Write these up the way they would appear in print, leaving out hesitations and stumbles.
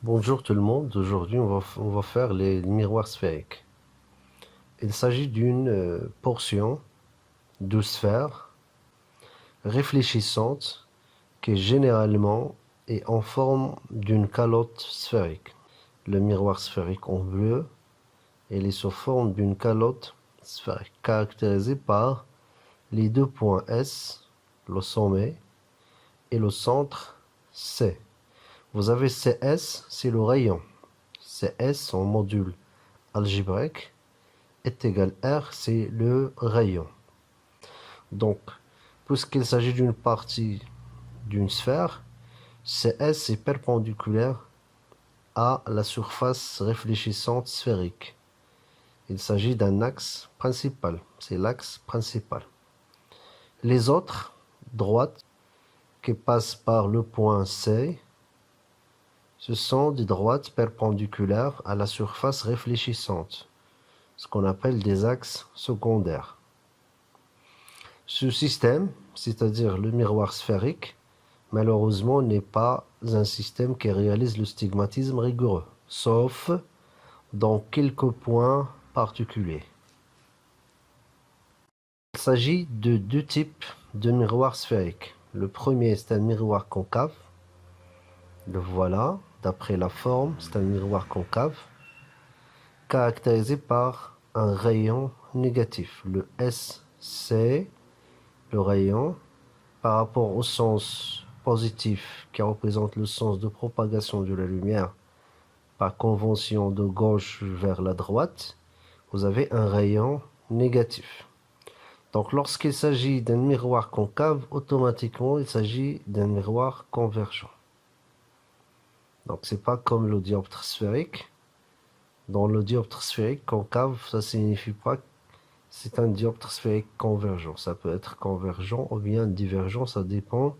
Bonjour tout le monde, aujourd'hui on va faire les miroirs sphériques. Il s'agit d'une portion de sphère réfléchissante qui généralement est en forme d'une calotte sphérique. Le miroir sphérique en bleu, il est sous forme d'une calotte sphérique caractérisée par les deux points S, le sommet, et le centre C. Vous avez CS, c'est le rayon. CS en module algébrique est égal R, c'est le rayon. Donc, puisqu'il s'agit d'une partie d'une sphère, CS est perpendiculaire à la surface réfléchissante sphérique. Il s'agit d'un axe principal, c'est l'axe principal. Les autres droites qui passent par le point C, ce sont des droites perpendiculaires à la surface réfléchissante, ce qu'on appelle des axes secondaires. Ce système, c'est-à-dire le miroir sphérique, malheureusement n'est pas un système qui réalise le stigmatisme rigoureux, sauf dans quelques points particuliers. Il s'agit de deux types de miroirs sphériques. Le premier, c'est un miroir concave. Le voilà, d'après la forme, c'est un miroir concave, caractérisé par un rayon négatif, le SC, le rayon, par rapport au sens positif qui représente le sens de propagation de la lumière par convention de gauche vers la droite, vous avez un rayon négatif. Donc lorsqu'il s'agit d'un miroir concave, automatiquement il s'agit d'un miroir convergent. Donc c'est pas comme le dioptre sphérique. Dans le dioptre sphérique concave, ça signifie pas que c'est un dioptre sphérique convergent. Ça peut être convergent ou bien divergent, ça dépend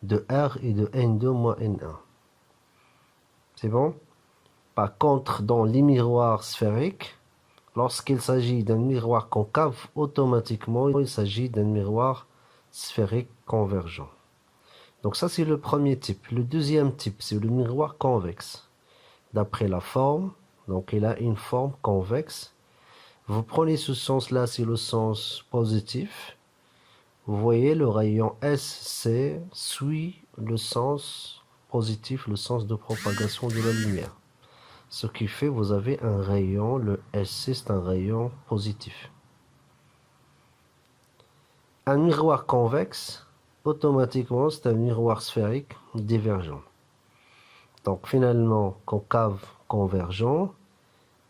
de R et de N2 moins N1. C'est bon? Par contre, dans les miroirs sphériques, lorsqu'il s'agit d'un miroir concave, automatiquement, il s'agit d'un miroir sphérique convergent. Donc ça, c'est le premier type. Le deuxième type, c'est le miroir convexe. D'après la forme, donc il a une forme convexe. Vous prenez ce sens-là, c'est le sens positif. Vous voyez, le rayon SC suit le sens positif, le sens de propagation de la lumière. Ce qui fait, vous avez un rayon, le SC, c'est un rayon positif. Un miroir convexe, automatiquement, c'est un miroir sphérique divergent. Donc finalement, concave, convergent,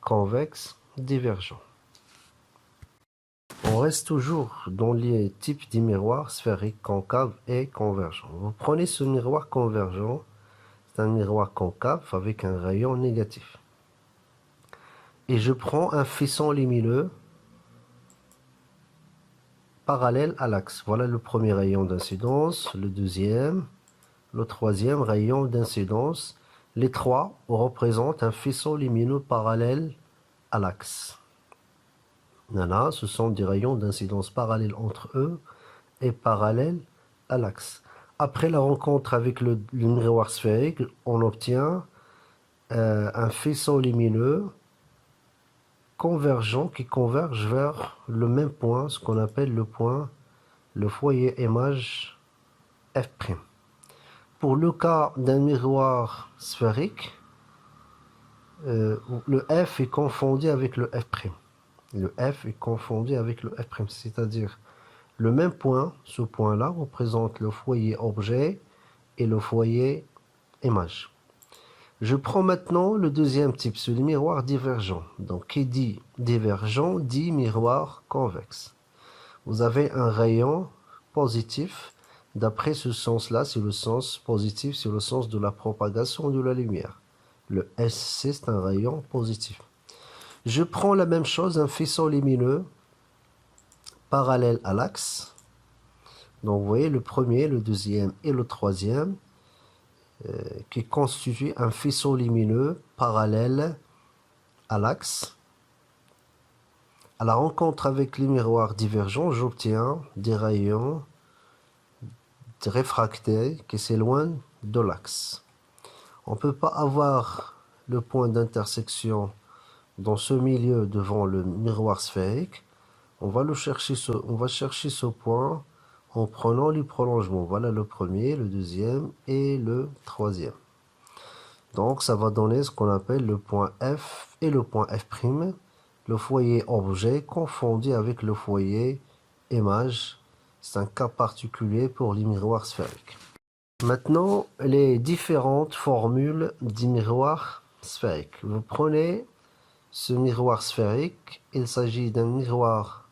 convexe, divergent. On reste toujours dans les types de miroirs sphériques, concaves et convergents. Vous prenez ce miroir convergent, c'est un miroir concave avec un rayon négatif. Et je prends un faisceau lumineux parallèle à l'axe. Voilà le premier rayon d'incidence, le deuxième, le troisième rayon d'incidence. Les trois représentent un faisceau lumineux parallèle à l'axe. Là, ce sont des rayons d'incidence parallèles entre eux et parallèles à l'axe. Après la rencontre avec le miroir sphérique, on obtient un faisceau lumineux convergent qui converge vers le même point, ce qu'on appelle le foyer image F'. Pour le cas d'un miroir sphérique, le F est confondu avec le F'. Le F est confondu avec le F', c'est-à-dire le même point, ce point-là représente le foyer objet et le foyer image. Je prends maintenant le deuxième type, c'est le miroir divergent. Donc, qui dit divergent dit miroir convexe. Vous avez un rayon positif. D'après ce sens-là, c'est le sens positif, c'est le sens de la propagation de la lumière. Le SC, c'est un rayon positif. Je prends la même chose, un faisceau lumineux parallèle à l'axe. Donc, vous voyez le premier, le deuxième et le troisième qui constituent un faisceau lumineux parallèle à l'axe. À la rencontre avec les miroirs divergents, j'obtiens des rayons réfractés qui s'éloignent de l'axe. On ne peut pas avoir le point d'intersection dans ce milieu devant le miroir sphérique. On va chercher ce point en prenant les prolongements. Voilà le premier, le deuxième et le troisième. Donc ça va donner ce qu'on appelle le point F et le point F', le foyer objet confondu avec le foyer image. C'est un cas particulier pour les miroirs sphériques. Maintenant, les différentes formules du miroir sphérique. Vous prenez ce miroir sphérique, il s'agit d'un miroir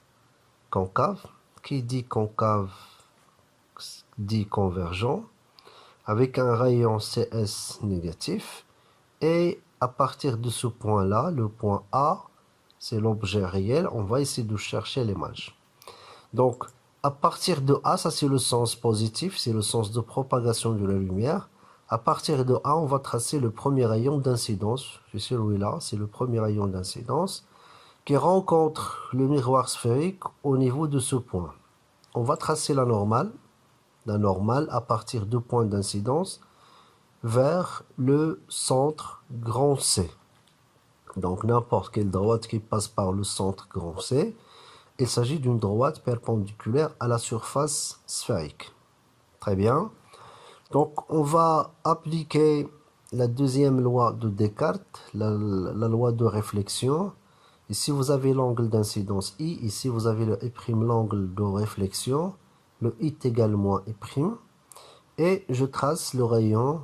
concave. Qui dit concave dit convergent, avec un rayon CS négatif. Et à partir de ce point-là, le point A, c'est l'objet réel, on va essayer de chercher l'image. Donc, à partir de A, ça c'est le sens positif, c'est le sens de propagation de la lumière. À partir de A, on va tracer le premier rayon d'incidence. C'est celui-là, c'est le premier rayon d'incidence qui rencontre le miroir sphérique au niveau de ce point. On va tracer la normale à partir de points d'incidence vers le centre grand C. Donc n'importe quelle droite qui passe par le centre grand C, il s'agit d'une droite perpendiculaire à la surface sphérique. Très bien. Donc on va appliquer la deuxième loi de Descartes, la loi de réflexion. Ici vous avez l'angle d'incidence I, ici vous avez le I', l'angle de réflexion, le I est égal moins I', et je trace le rayon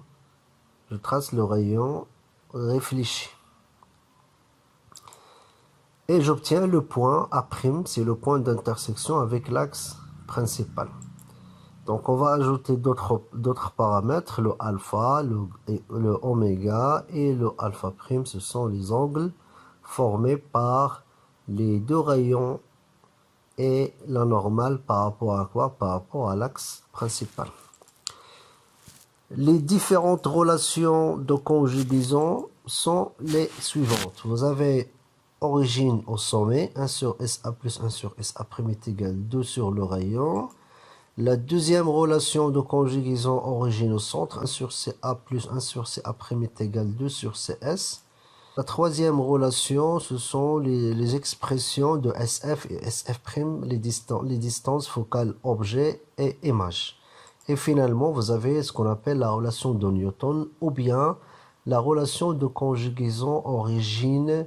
réfléchi. Et j'obtiens le point A', c'est le point d'intersection avec l'axe principal. Donc on va ajouter d'autres paramètres, le alpha, le oméga et le alpha', ce sont les angles formés par les deux rayons et la normale par rapport à quoi? Par rapport à l'axe principal. Les différentes relations de conjugaison sont les suivantes. Vous avez origine au sommet, 1 sur SA plus 1 sur SA' est égal 2 sur le rayon. La deuxième relation de conjugaison origine au centre, 1 sur CA plus 1 sur CA' est égal 2 sur CS. La troisième relation, ce sont les expressions de SF et SF', les distances focales objet et image. Et finalement, vous avez ce qu'on appelle la relation de Newton ou bien la relation de conjugaison origine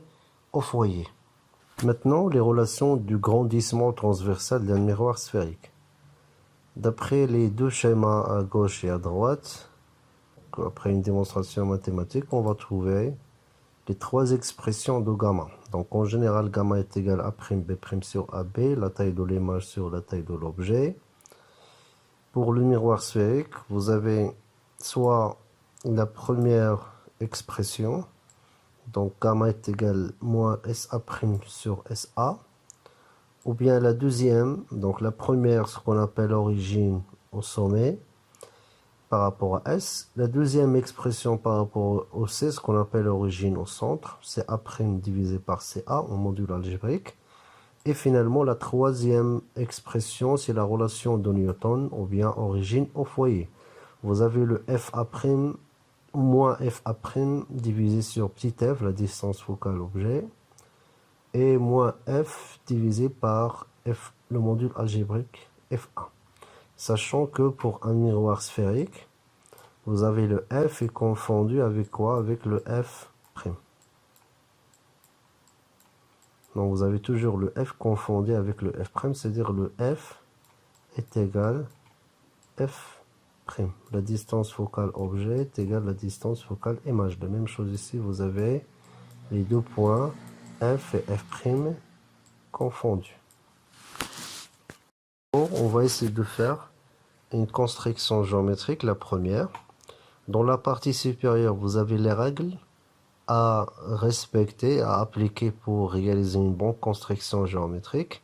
au foyer. Maintenant, les relations du grandissement transversal d'un miroir sphérique. D'après les deux schémas à gauche et à droite, après une démonstration mathématique, on va trouver les trois expressions de gamma. Donc en général, gamma est égal à B' sur AB, la taille de l'image sur la taille de l'objet. Pour le miroir sphérique, vous avez soit la première expression, donc gamma est égal moins SA' sur SA, ou bien la deuxième, donc la première, ce qu'on appelle origine au sommet, par rapport à S. La deuxième expression par rapport au C, ce qu'on appelle origine au centre, c'est A' divisé par CA en module algébrique. Et finalement, la troisième expression, c'est la relation de Newton, ou bien origine au foyer. Vous avez le FA' moins FA' divisé sur petit f, la distance focale objet, et moins F divisé par F, le module algébrique FA. Sachant que pour un miroir sphérique, vous avez le F est confondu avec quoi? Avec le F'. Donc vous avez toujours le F confondu avec le F', c'est-à-dire le F est égal F'. La distance focale objet est égale à la distance focale image. La même chose ici, vous avez les deux points F et F' confondus. Bon, on va essayer de faire une construction géométrique, la première. Dans la partie supérieure, vous avez les règles à respecter, à appliquer pour réaliser une bonne construction géométrique.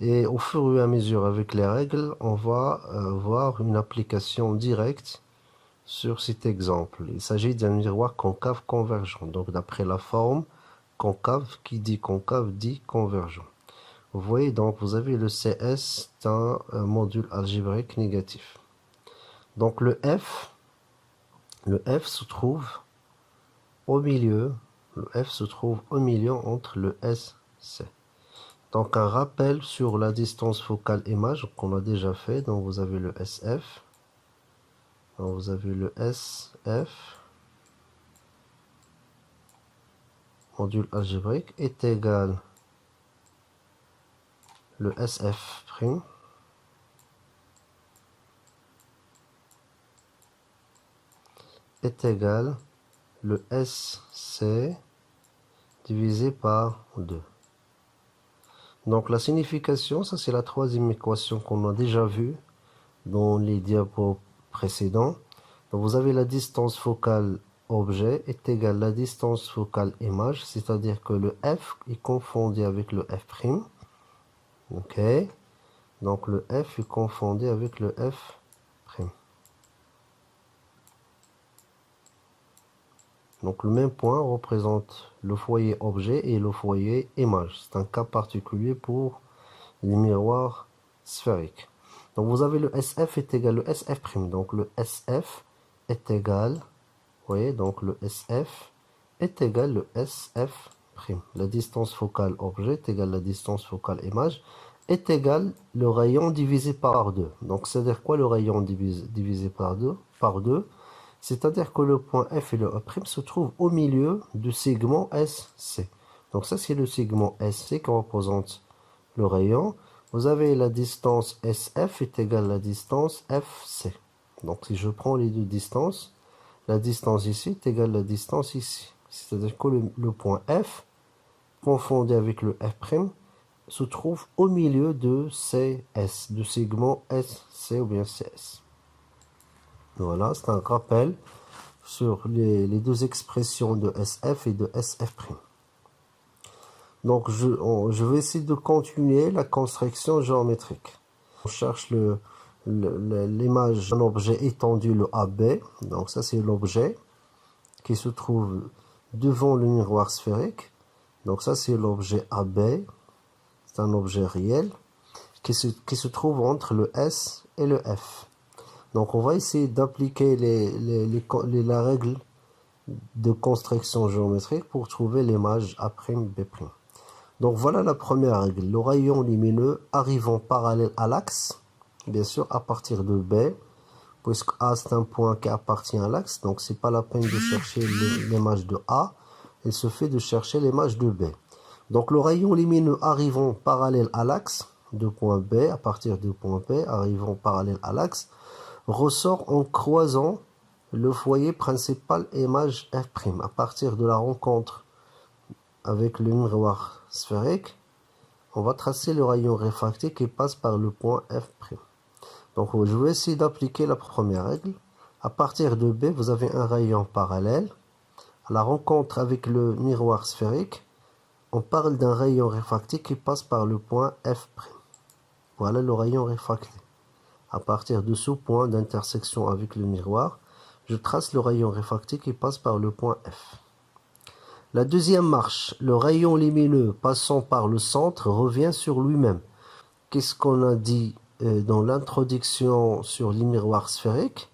Et au fur et à mesure avec les règles, on va voir une application directe sur cet exemple. Il s'agit d'un miroir concave convergent. Donc d'après la forme concave, qui dit concave dit convergent. Vous voyez donc vous avez le CS d'un module algébrique négatif. Donc le F Le F se trouve au milieu. Le F se trouve au milieu entre le SC. Donc un rappel sur la distance focale image qu'on a déjà fait. Donc vous avez le SF. Donc vous avez le SF. Module algébrique est égal le SF' est égal le SC divisé par 2. Donc la signification, ça c'est la troisième équation qu'on a déjà vue dans les diapos précédents. Donc vous avez la distance focale objet est égale à la distance focale image, c'est-à-dire que le F est confondu avec le F'. Ok. Donc le F est confondu avec le F'. Donc le même point représente le foyer objet et le foyer image. C'est un cas particulier pour les miroirs sphériques. Donc vous avez le SF est égal le SF'. Donc le SF est égal, vous voyez, donc le SF est égal le SF'. La distance focale objet est égale la distance focale image est égal le rayon divisé par 2. Donc c'est-à-dire quoi le rayon divisé par 2? C'est-à-dire que le point F et le E' se trouvent au milieu du segment SC. Donc ça c'est le segment SC qui représente le rayon. Vous avez la distance SF est égale à la distance FC. Donc si je prends les deux distances, la distance ici est égale à la distance ici. C'est-à-dire que le point F, confondu avec le F', se trouve au milieu de CS, du segment SC ou bien CS. Voilà, c'est un rappel sur les deux expressions de SF et de SF'. Donc je vais essayer de continuer la construction géométrique. On cherche l'image d'un objet étendu, le AB. Donc ça c'est l'objet qui se trouve devant le miroir sphérique. Donc ça c'est l'objet AB. C'est un objet réel qui se trouve entre le S et le F. Donc on va essayer d'appliquer la règle de construction géométrique pour trouver l'image A'B'. Donc voilà la première règle. Le rayon lumineux arrivant parallèle à l'axe, bien sûr à partir de B, puisque A c'est un point qui appartient à l'axe, donc c'est pas la peine de chercher l'image de A, il suffit de chercher l'image de B. Donc le rayon lumineux arrivant parallèle à l'axe, de point B, à partir du point B, arrivant parallèle à l'axe, ressort en croisant le foyer principal image F'. À partir de la rencontre avec le miroir sphérique, on va tracer le rayon réfracté qui passe par le point F'. Donc je vais essayer d'appliquer la première règle. À partir de B, vous avez un rayon parallèle. À la rencontre avec le miroir sphérique, on parle d'un rayon réfracté qui passe par le point F'. Voilà le rayon réfracté. À partir de ce point d'intersection avec le miroir, je trace le rayon réfracté qui passe par le point F. La deuxième marche, le rayon lumineux passant par le centre revient sur lui-même. Qu'est-ce qu'on a dit dans l'introduction sur les miroirs sphériques?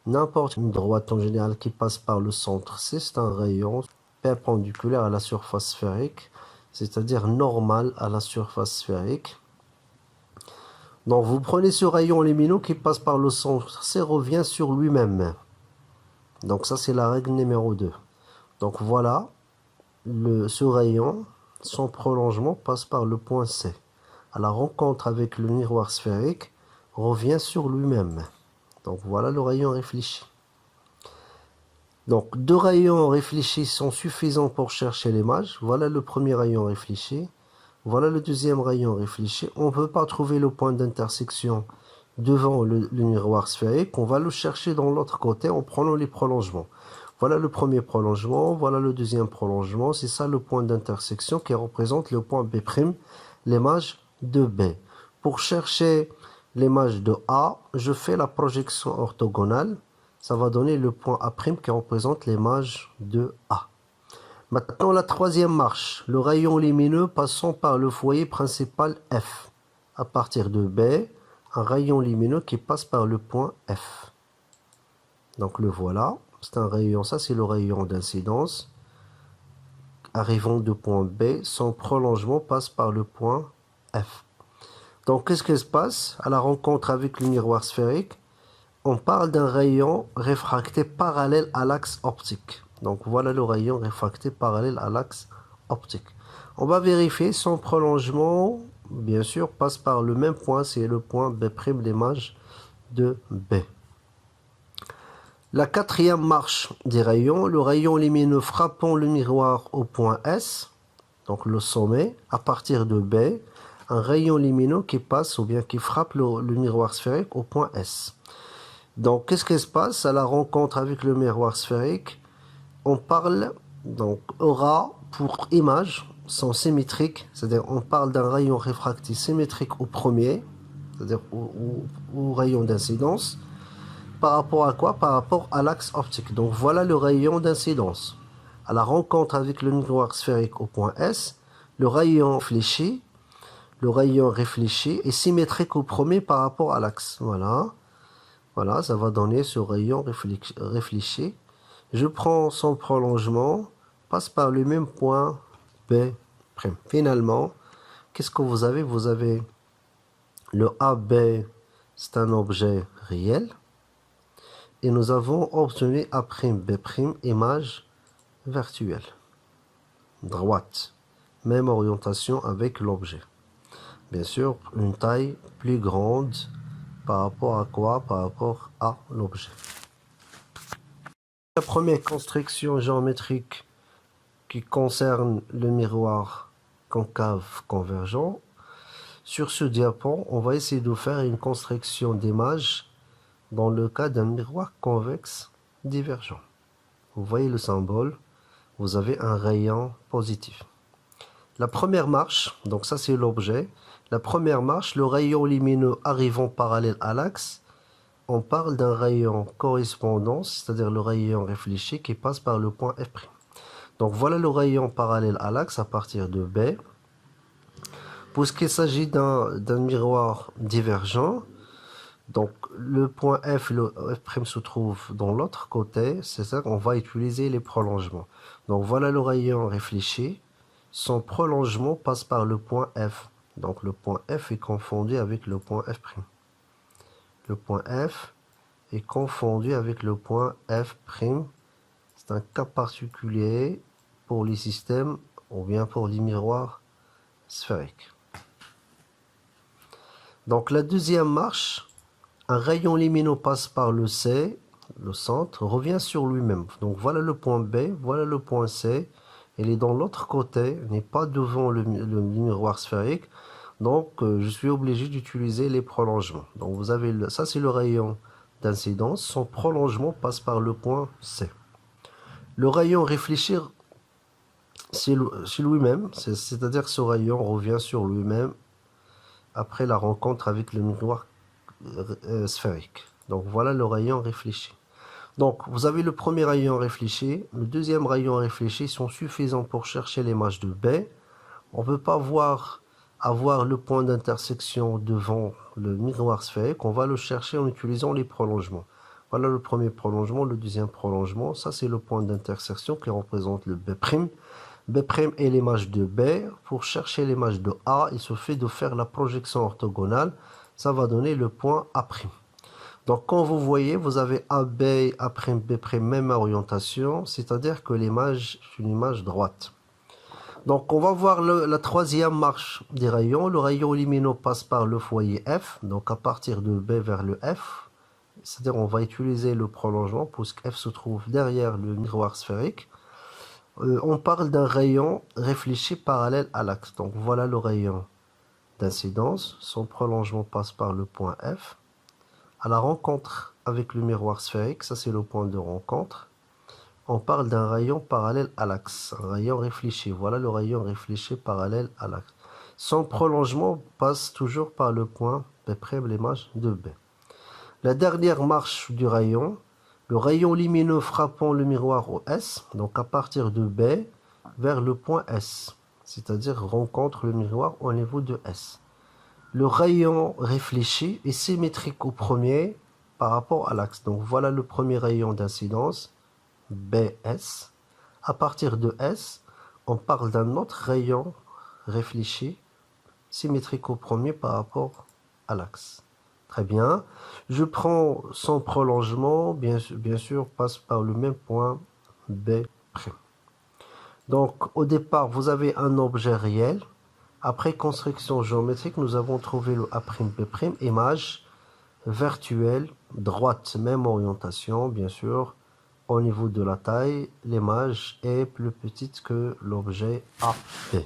N'importe une droite en général qui passe par le centre, c'est un rayon perpendiculaire à la surface sphérique, c'est-à-dire normal à la surface sphérique. Donc vous prenez ce rayon lumineux qui passe par le centre, c'est revient sur lui-même. Donc ça c'est la règle numéro 2. Donc voilà, ce rayon, son prolongement passe par le point C. À la rencontre avec le miroir sphérique, revient sur lui-même. Donc voilà le rayon réfléchi. Donc deux rayons réfléchis sont suffisants pour chercher l'image. Voilà le premier rayon réfléchi. Voilà le deuxième rayon réfléchi. On ne peut pas trouver le point d'intersection devant le miroir sphérique. On va le chercher dans l'autre côté en prenant les prolongements. Voilà le premier prolongement, voilà le deuxième prolongement. C'est ça le point d'intersection qui représente le point B', l'image de B. Pour chercher l'image de A, je fais la projection orthogonale. Ça va donner le point A' qui représente l'image de A. Maintenant, la troisième marche, le rayon lumineux passant par le foyer principal F. À partir de B, un rayon lumineux qui passe par le point F. Donc le voilà, c'est un rayon, ça c'est le rayon d'incidence. Arrivant du point B, son prolongement passe par le point F. Donc qu'est-ce qui se passe à la rencontre avec le miroir sphérique? On parle d'un rayon réfracté parallèle à l'axe optique. Donc voilà le rayon réfracté parallèle à l'axe optique. On va vérifier son prolongement, bien sûr, passe par le même point, c'est le point B', l'image de B. La quatrième marche des rayons, le rayon lumineux frappant le miroir au point S, donc le sommet, à partir de B, un rayon lumineux qui passe ou bien qui frappe le miroir sphérique au point S. Donc, qu'est-ce qui se passe à la rencontre avec le miroir sphérique? On parle, donc, aura pour image sont symétriques, c'est-à-dire on parle d'un rayon réfracté symétrique au premier, c'est-à-dire au rayon d'incidence. Par rapport à quoi? Par rapport à l'axe optique. Donc, voilà le rayon d'incidence. À la rencontre avec le miroir sphérique au point S, le rayon réfléchi est symétrique au premier par rapport à l'axe. Voilà. Voilà, ça va donner ce rayon réfléchi. Je prends son prolongement, passe par le même point B'. Finalement, qu'est-ce que vous avez? Vous avez le AB, c'est un objet réel. Et nous avons obtenu A'B', image virtuelle. Droite. Même orientation avec l'objet. Bien sûr, une taille plus grande par rapport à quoi? Par rapport à l'objet. La première construction géométrique qui concerne le miroir concave convergent. Sur ce diapo, on va essayer de faire une construction d'image dans le cas d'un miroir convexe divergent. Vous voyez le symbole, vous avez un rayon positif. La première marche, donc ça c'est l'objet. La première marche, le rayon lumineux arrivant parallèle à l'axe, on parle d'un rayon correspondant, c'est-à-dire le rayon réfléchi qui passe par le point F'. Donc voilà le rayon parallèle à l'axe à partir de B. Puisqu'il s'agit d'un miroir divergent, donc le point F, le F' se trouve dans l'autre côté, c'est ça qu'on va utiliser les prolongements. Donc voilà le rayon réfléchi, son prolongement passe par le point F. Donc le point F est confondu avec le point F'. Le point F est confondu avec le point F'. C'est un cas particulier pour les systèmes ou bien pour les miroirs sphériques. Donc la deuxième marche, un rayon lumineux passe par le C, le centre, revient sur lui-même. Donc voilà le point B, voilà le point C. Il est dans l'autre côté, n'est pas devant le miroir sphérique. Donc je suis obligé d'utiliser les prolongements. Donc vous avez ça c'est le rayon d'incidence. Son prolongement passe par le point C. Le rayon réfléchi c'est lui-même, c'est-à-dire que ce rayon revient sur lui-même après la rencontre avec le miroir sphérique. Donc voilà le rayon réfléchi. Donc vous avez le premier rayon réfléchi, le deuxième rayon réfléchi sont suffisants pour chercher l'image de B. On ne peut pas avoir le point d'intersection devant le miroir sphérique, on va le chercher en utilisant les prolongements. Voilà le premier prolongement, le deuxième prolongement, ça c'est le point d'intersection qui représente le B'. B' est l'image de B. Pour chercher l'image de A, il suffit de faire la projection orthogonale. Ça va donner le point A'. Donc, quand vous voyez, vous avez AB, A', B', même orientation, c'est-à-dire que l'image est une image droite. Donc, on va voir la troisième marche des rayons. Le rayon lumineux passe par le foyer F, donc à partir de B vers le F. C'est-à-dire on va utiliser le prolongement, puisque F se trouve derrière le miroir sphérique. On parle d'un rayon réfléchi parallèle à l'axe. Donc voilà le rayon d'incidence. Son prolongement passe par le point F. À la rencontre avec le miroir sphérique, ça c'est le point de rencontre, on parle d'un rayon parallèle à l'axe. Un rayon réfléchi. Voilà le rayon réfléchi parallèle à l'axe. Son prolongement passe toujours par le point B', l'image de B. La dernière marche du rayon, le rayon lumineux frappant le miroir au S, donc à partir de B vers le point S, c'est-à-dire rencontre le miroir au niveau de S. Le rayon réfléchi est symétrique au premier par rapport à l'axe. Donc voilà le premier rayon d'incidence BS. À partir de S, on parle d'un autre rayon réfléchi, symétrique au premier par rapport à l'axe. Très bien. Je prends son prolongement, bien sûr, passe par le même point B'. Donc, au départ, vous avez un objet réel. Après construction géométrique, nous avons trouvé le A'B', image virtuelle, droite, même orientation, bien sûr. Au niveau de la taille, l'image est plus petite que l'objet AB.